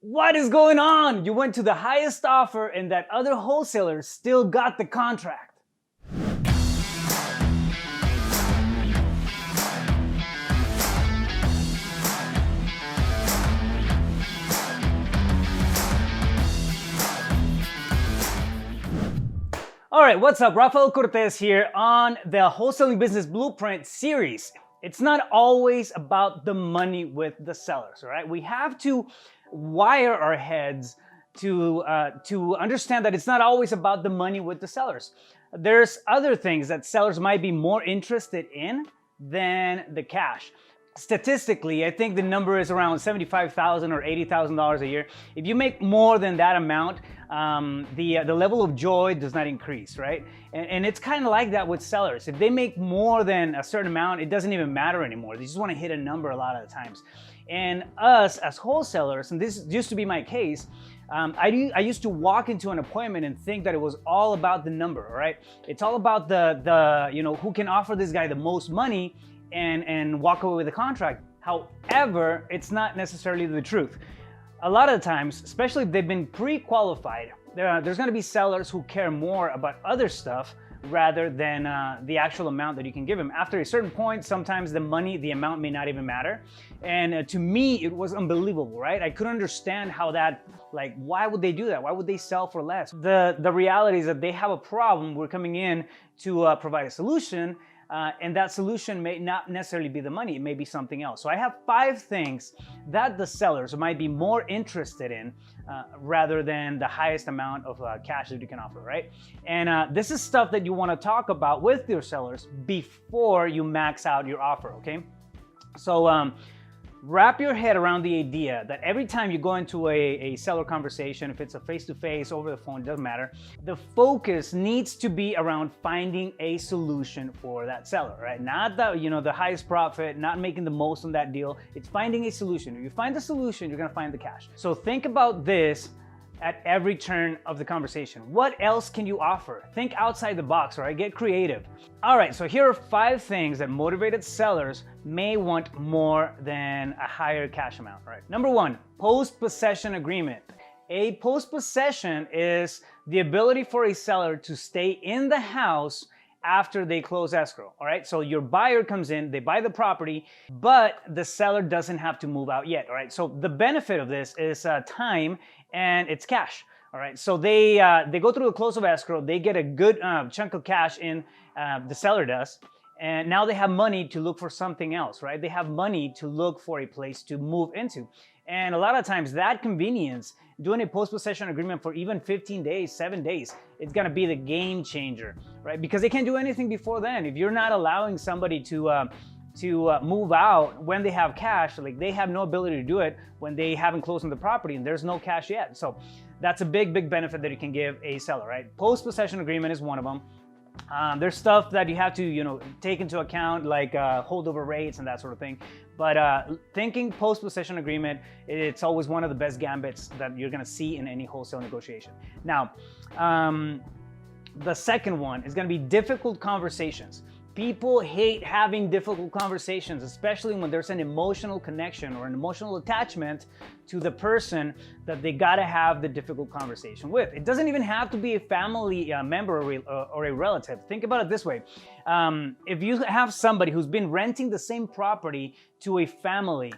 What is going on? You went to the highest offer and that other wholesaler still got the contract. All right, what's up? Rafael Cortez here on the Wholesaling Business Blueprint series. It's not always about the money with the sellers, all right? We have to wire our heads to understand that it's not always about the money with the sellers. There's other things that sellers might be more interested in than the cash. Statistically, I think the number is around $75,000 or $80,000 a year. If you make more than that amount, the level of joy does not increase, right? And it's kind of like that with sellers. If they make more than a certain amount, it doesn't even matter anymore. They just want to hit a number a lot of the times. And us as wholesalers, and this used to be my case, I used to walk into an appointment and think that it was all about the number, right? It's all about the who can offer this guy the most money and walk away with the contract. However, it's not necessarily the truth. A lot of the times, especially if they've been pre-qualified, there's going to be sellers who care more about other stuff rather than the actual amount that you can give them. After a certain point, sometimes the amount may not even matter. And to me, it was unbelievable, right? I couldn't understand how that, why would they do that? Why would they sell for less? The reality is that they have a problem. We're coming in to provide a solution. And that solution may not necessarily be the money, it may be something else. So I have 5 things that the sellers might be more interested in rather than the highest amount of cash that you can offer, right? And this is stuff that you want to talk about with your sellers before you max out your offer, okay? So wrap your head around the idea that every time you go into a seller conversation, if it's a face-to-face, over the phone, it doesn't matter, the focus needs to be around finding a solution for that seller, right? Not the highest profit, not making the most on that deal. It's finding a solution. If you find the solution, you're gonna find the cash. So think about this at every turn of the conversation. What else can you offer? Think outside the box, all right? Get creative. All right, so here are 5 things that motivated sellers may want more than a higher cash amount, all right? Number 1, post-possession agreement. A post-possession is the ability for a seller to stay in the house after they close escrow, all right? So your buyer comes in, they buy the property, but the seller doesn't have to move out yet, all right? So the benefit of this is time and it's cash, all right? So they go through the close of escrow, they get a good chunk of cash in, the seller does, and now they have money to look for something else, right? They have money to look for a place to move into. And a lot of times that convenience, doing a post-possession agreement for even 15 days, 7 days, it's gonna be the game changer, right? Because they can't do anything before then. If you're not allowing somebody to move out when they have cash, they have no ability to do it when they haven't closed on the property and there's no cash yet. So that's a big, big benefit that you can give a seller, right? Post-possession agreement is one of them. There's stuff that you have to, take into account, like holdover rates and that sort of thing. But thinking post-possession agreement, it's always one of the best gambits that you're gonna see in any wholesale negotiation. Now, the second one is gonna be difficult conversations. People hate having difficult conversations, especially when there's an emotional connection or an emotional attachment to the person that they gotta have the difficult conversation with. It doesn't even have to be a family member or a relative. Think about it this way. If you have somebody who's been renting the same property to a family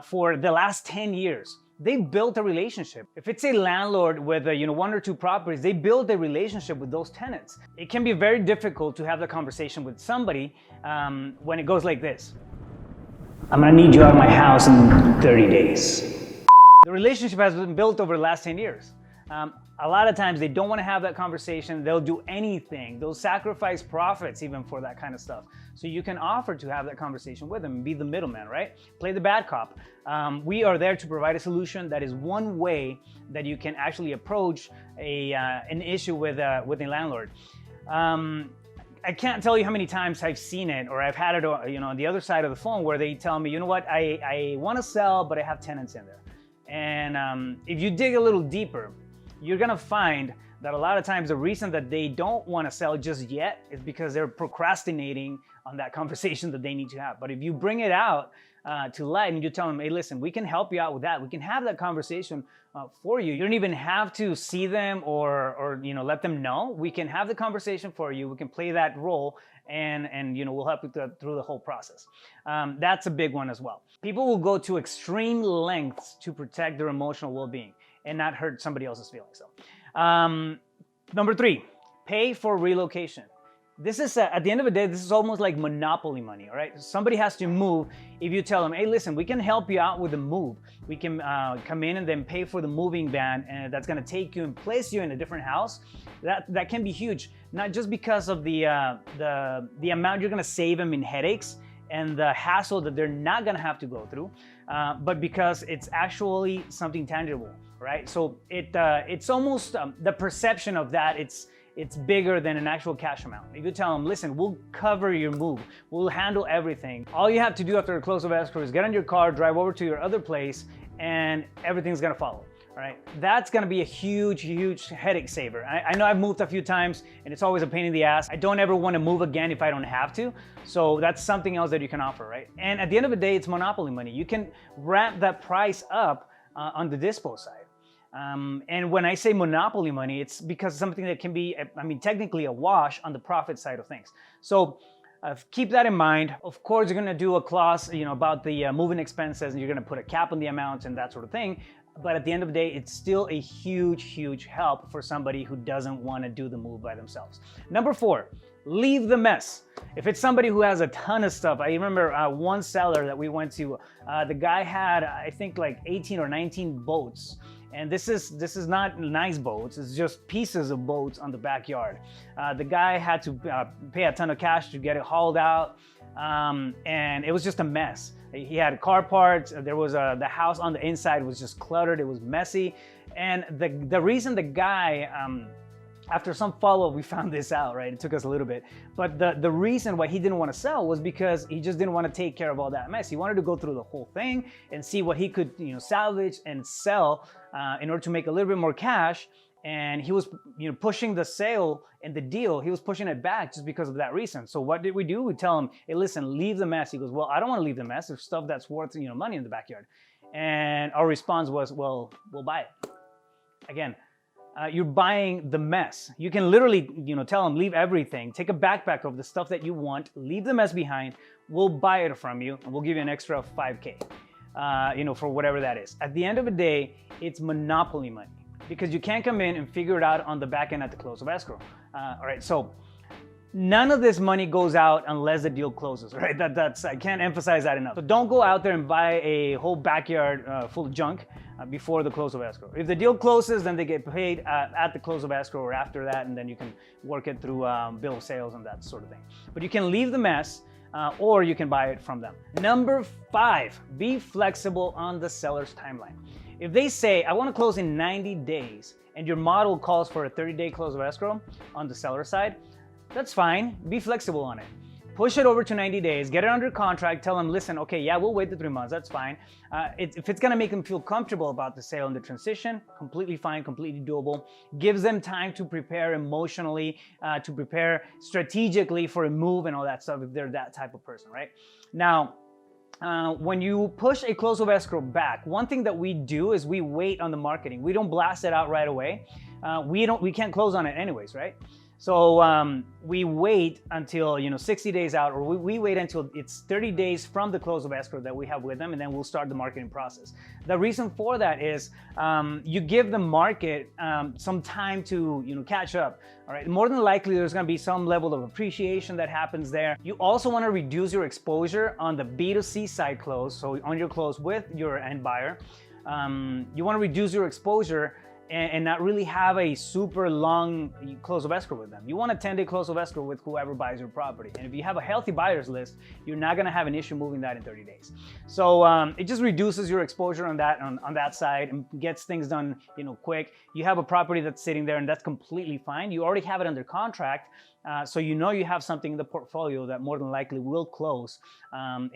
for the last 10 years, they've built a relationship. If it's a landlord with 1 or 2 properties, they build a relationship with those tenants. It can be very difficult to have the conversation with somebody when it goes like this. I'm gonna need you out of my house in 30 days. The relationship has been built over the last 10 years. A lot of times they don't want to have that conversation. They'll do anything. They'll sacrifice profits even for that kind of stuff. So you can offer to have that conversation with them and be the middleman, right? Play the bad cop. We are there to provide a solution. That is one way that you can actually approach an issue with a landlord. I can't tell you how many times I've seen it, or I've had it, on the other side of the phone, where they tell me, you know what, I want to sell, but I have tenants in there. And if you dig a little deeper, you're gonna find that a lot of times the reason that they don't want to sell just yet is because they're procrastinating on that conversation that they need to have. But if you bring it out to light, and you tell them, hey, listen, we can help you out with that. We can have that conversation for you. You don't even have to see them or let them know. We can have the conversation for you. We can play that role, and we'll help you through the whole process. That's a big one as well. People will go to extreme lengths to protect their emotional well-being and not hurt somebody else's feelings. So, number 3, pay for relocation. This is, at the end of the day, this is almost like monopoly money, all right? Somebody has to move. If you tell them, hey, listen, we can help you out with the move. We can come in and then pay for the moving van, and that's gonna take you and place you in a different house. That can be huge, not just because of the amount you're gonna save them in headaches and the hassle that they're not gonna have to go through, but because it's actually something tangible, right? So it's almost the perception of that, it's bigger than an actual cash amount. If you tell them, listen, we'll cover your move, we'll handle everything. All you have to do after the close of escrow is get in your car, drive over to your other place, and everything's gonna follow. All right, that's gonna be a huge, huge headache saver. I know I've moved a few times and it's always a pain in the ass. I don't ever wanna move again if I don't have to. So that's something else that you can offer, right? And at the end of the day, it's monopoly money. You can ramp that price up on the dispo side. And when I say monopoly money, it's because something that can be, technically a wash on the profit side of things. So keep that in mind. Of course, you're gonna do a clause, about the moving expenses, and you're gonna put a cap on the amounts and that sort of thing. But at the end of the day, it's still a huge, huge help for somebody who doesn't want to do the move by themselves. Number 4, leave the mess. If it's somebody who has a ton of stuff, I remember one seller that we went to, the guy had, I think, like 18 or 19 boats. And this is not nice boats, it's just pieces of boats on the backyard. The guy had to pay a ton of cash to get it hauled out, and it was just a mess. He had car parts, there was the house on the inside was just cluttered, it was messy. And the reason the guy, after some follow-up, we found this out, right? It took us a little bit. But the reason why he didn't want to sell was because he just didn't want to take care of all that mess. He wanted to go through the whole thing and see what he could, salvage and sell in order to make a little bit more cash. And he was, pushing the sale and the deal, he was pushing it back just because of that reason. So what did we do? We tell him, hey, listen, leave the mess. He goes, well, I don't want to leave the mess. There's stuff that's worth, money in the backyard. And our response was, well, we'll buy it. Again, you're buying the mess. You can literally, tell them, leave everything, take a backpack of the stuff that you want, leave the mess behind. We'll buy it from you, and we'll give you an extra $5K, for whatever that is. At the end of the day, it's monopoly money because you can't come in and figure it out on the back end at the close of escrow. All right, so none of this money goes out unless the deal closes, right? That's I can't emphasize that enough. So don't go out there and buy a whole backyard full of junk before the close of escrow. If the deal closes, then they get paid at the close of escrow or after that, and then you can work it through bill of sales and that sort of thing. But you can leave the mess or you can buy it from them. Number 5, be flexible on the seller's timeline. If they say, I want to close in 90 days, and your model calls for a 30-day close of escrow on the seller side, that's fine. Be flexible on it. Push it over to 90 days, get it under contract, tell them, listen, okay, yeah, we'll wait the 3 months, that's fine. If it's gonna make them feel comfortable about the sale and the transition, completely fine, completely doable. Gives them time to prepare emotionally, to prepare strategically for a move and all that stuff if they're that type of person, right? Now, when you push a close of escrow back, one thing that we do is we wait on the marketing. We don't blast it out right away. We can't close on it anyways, right? So we wait until 60 days out, or we wait until it's 30 days from the close of escrow that we have with them, and then we'll start the marketing process. The reason for that is you give the market some time to catch up. All right, more than likely there's going to be some level of appreciation that happens there. You also want to reduce your exposure on the B2C side close, so on your close with your end buyer. You want to reduce your exposure and not really have a super long close of escrow with them. You want a 10-day close of escrow with whoever buys your property. And if you have a healthy buyers list, you're not gonna have an issue moving that in 30 days. So it just reduces your exposure on that side and gets things done quick. You have a property that's sitting there and that's completely fine. You already have it under contract. So you have something in the portfolio that more than likely will close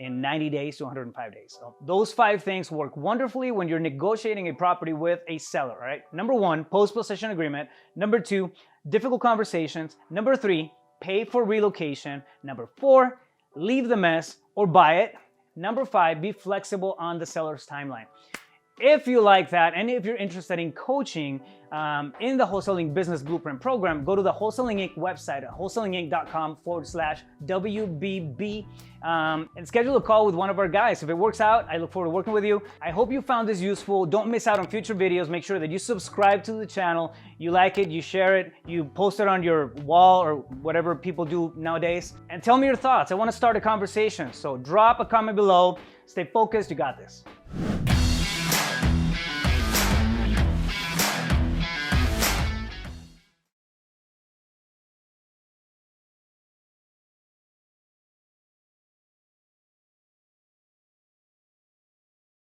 in 90 days to 105 days. So those 5 things work wonderfully when you're negotiating a property with a seller, right? Number 1, post-possession agreement. Number 2, difficult conversations. Number 3, pay for relocation. Number 4, leave the mess or buy it. Number 5, be flexible on the seller's timeline. If you like that, and if you're interested in coaching in the Wholesaling Business Blueprint program, go to the Wholesaling Inc website at wholesalinginc.com/WBB and schedule a call with one of our guys. If it works out, I look forward to working with you. I hope you found this useful. Don't miss out on future videos. Make sure that you subscribe to the channel, you like it, you share it, you post it on your wall or whatever people do nowadays. And tell me your thoughts. I want to start a conversation. So drop a comment below. Stay focused. You got this.